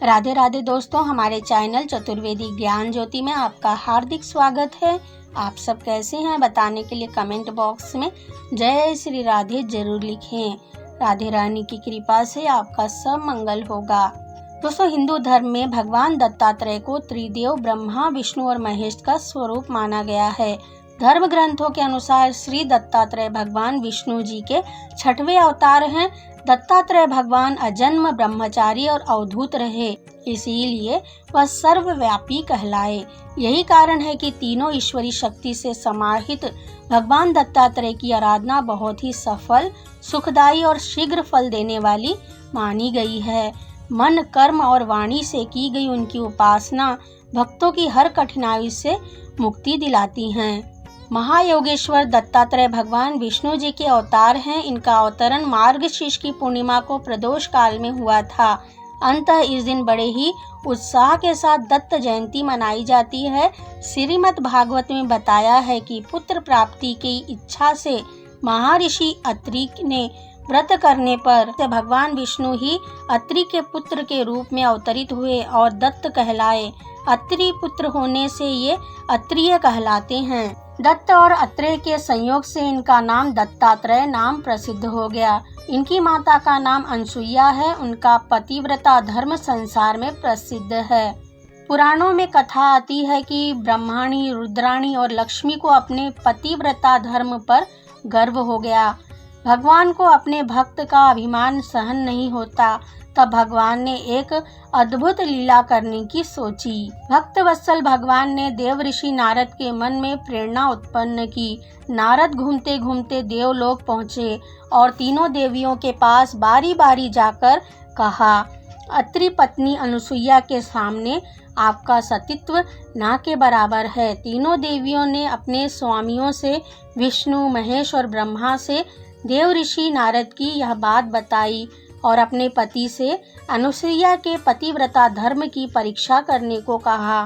राधे राधे दोस्तों, हमारे चैनल चतुर्वेदी ज्ञान ज्योति में आपका हार्दिक स्वागत है। आप सब कैसे हैं बताने के लिए कमेंट बॉक्स में जय श्री राधे जरूर लिखें। राधे रानी की कृपा से आपका सब मंगल होगा। दोस्तों, हिंदू धर्म में भगवान दत्तात्रेय को त्रिदेव ब्रह्मा, विष्णु और महेश का स्वरूप माना गया है। धर्म ग्रंथों के अनुसार श्री दत्तात्रेय भगवान विष्णु जी के 6वें अवतार हैं। दत्तात्रेय भगवान अजन्म ब्रह्मचारी और अवधूत रहे, इसीलिए वह सर्वव्यापी कहलाए। यही कारण है कि तीनों ईश्वरी शक्ति से समाहित भगवान दत्तात्रेय की आराधना बहुत ही सफल, सुखदायी और शीघ्र फल देने वाली मानी गई है। मन, कर्म और वाणी से की गई उनकी उपासना भक्तों की हर कठिनाई से मुक्ति दिलाती हैं। महायोगेश्वर दत्तात्रेय भगवान विष्णु जी के अवतार हैं। इनका अवतरण मार्गशीर्ष की पूर्णिमा को प्रदोष काल में हुआ था। अंततः इस दिन बड़े ही उत्साह के साथ दत्त जयंती मनाई जाती है। श्रीमद् भागवत में बताया है कि पुत्र प्राप्ति की इच्छा से महर्षि अत्रि ने व्रत करने पर भगवान विष्णु ही अत्रि के पुत्र के रूप में अवतरित हुए और दत्त कहलाए। अत्रि पुत्र होने से ये अत्रिय कहलाते हैं। दत्त और अत्रेय के संयोग से इनका नाम दत्तात्रेय नाम प्रसिद्ध हो गया। इनकी माता का नाम अनसुईया है। उनका पतिव्रता धर्म संसार में प्रसिद्ध है। पुराणों में कथा आती है कि ब्रह्माणी, रुद्राणी और लक्ष्मी को अपने पतिव्रता धर्म पर गर्व हो गया। भगवान को अपने भक्त का अभिमान सहन नहीं होता। तब भगवान ने एक अद्भुत लीला करने की सोची। भक्त वत्सल भगवान ने देव ऋषि नारद के मन में प्रेरणा उत्पन्न की। नारद घूमते घूमते देवलोक पहुँचे और तीनों देवियों के पास बारी बारी जाकर कहा, अत्रि पत्नी अनुसुईया के सामने आपका सतीत्व ना के बराबर है। तीनों देवियों ने अपने स्वामियों से, विष्णु, महेश और ब्रह्मा से देव ऋषि नारद की यह बात बताई और अपने पति से अनुसुईया के पतिव्रता धर्म की परीक्षा करने को कहा।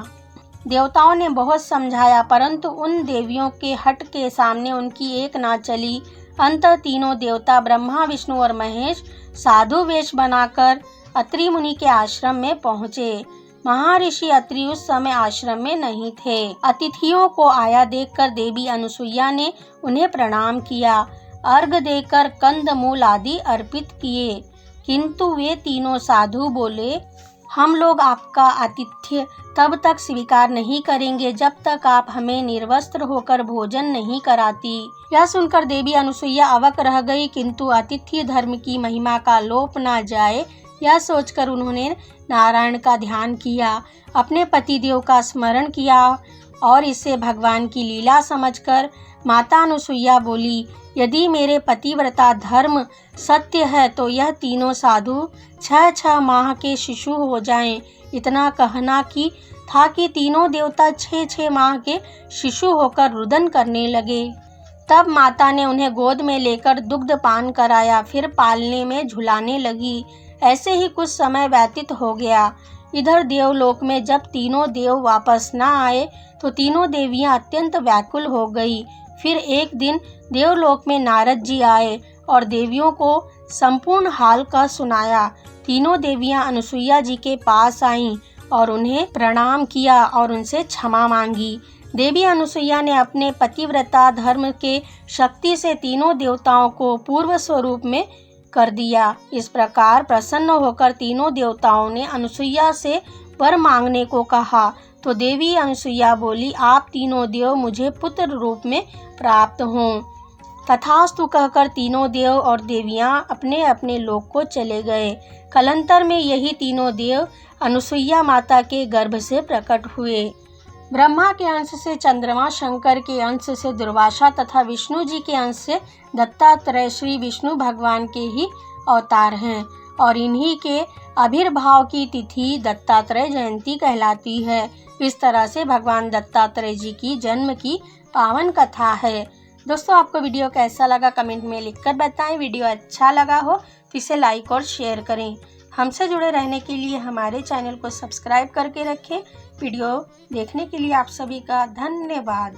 देवताओं ने बहुत समझाया, परंतु उन देवियों के हठ के सामने उनकी एक ना चली। अंततः तीनों देवता ब्रह्मा, विष्णु और महेश साधु वेश बनाकर अत्रि मुनि के आश्रम में पहुँचे। महर्षि अत्रि उस समय आश्रम में नहीं थे। अतिथियों को आया देखकर देवी अनुसुईया ने उन्हें प्रणाम किया, अर्घ देकर कंद मूल आदि अर्पित किए, किंतु वे तीनों साधु बोले, हम लोग आपका आतिथ्य तब तक स्वीकार नहीं करेंगे जब तक आप हमें निर्वस्त्र होकर भोजन नहीं कराती। यह सुनकर देवी अनुसुईया अवाक रह गई, किंतु आतिथ्य धर्म की महिमा का लोप न जाए यह सोचकर उन्होंने नारायण का ध्यान किया, अपने पतिदेव का स्मरण किया और इसे भगवान की लीला समझकर माता अनुसुईया बोली, यदि मेरे पतिव्रता धर्म सत्य है तो यह तीनों साधु 6 माह के शिशु हो जाएं। इतना कहना की था कि तीनों देवता 6 माह के शिशु होकर रुदन करने लगे। तब माता ने उन्हें गोद में लेकर दुग्ध पान कराया, फिर पालने में झुलाने लगी। ऐसे ही कुछ समय व्यतीत हो गया। इधर देवलोक में जब तीनों देव वापस न आए तो तीनों देवियां अत्यंत व्याकुल हो गई। फिर एक दिन देवलोक में नारद जी आए और देवियों को संपूर्ण हाल का सुनाया। तीनों देवियां अनुसुईया जी के पास आईं और उन्हें प्रणाम किया और उनसे क्षमा मांगी। देवी अनुसुईया ने अपने पतिव्रता धर्म के शक्ति से तीनों देवताओं को पूर्व स्वरूप में कर दिया। इस प्रकार प्रसन्न होकर तीनों देवताओं ने अनुसुईया से वर मांगने को कहा तो देवी अनुसुईया बोली, आप तीनों देव मुझे पुत्र रूप में प्राप्त हों। तथास्तु कहकर तीनों देव और देवियां अपने अपने लोक को चले गए। कलंतर में यही तीनों देव अनुसुईया माता के गर्भ से प्रकट हुए। ब्रह्मा के अंश से चंद्रमा, शंकर के अंश से दुर्वासा तथा विष्णु जी के अंश से दत्तात्रेय श्री विष्णु भगवान के ही अवतार हैं और इन्हीं के आविर्भाव की तिथि दत्तात्रेय जयंती कहलाती है। इस तरह से भगवान दत्तात्रेय जी की जन्म की पावन कथा है। दोस्तों, आपको वीडियो कैसा लगा कमेंट में लिखकर बताएं। वीडियो अच्छा लगा हो तो इसे लाइक और शेयर करें। हमसे जुड़े रहने के लिए हमारे चैनल को सब्सक्राइब करके रखें। वीडियो देखने के लिए आप सभी का धन्यवाद।